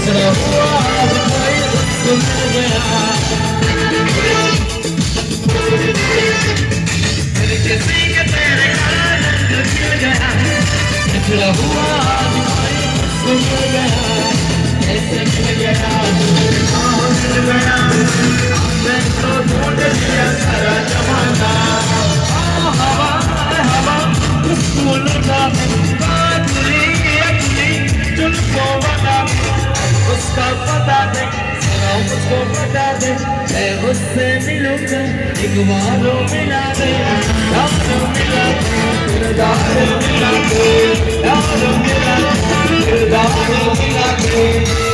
तेरा हुआ आज कोई मुझको मिल गया, मेरे किसी के तेरे कारण मिल गया, तेरा हुआ आज कोई मुझको मिल गया, ऐसे मिल गया, हाँ मिल गया, मैं तो ढूंढ लिया सारा जमाना, हवा हवा उसको लगा बादली अगली तुमको बता, उसका पता दे जरा उसको बता दे, मैं उससे मिलूंगा एक बार मिला दे, यार मिला किरदार मिला दे, यार मिला किरदार मिला दे।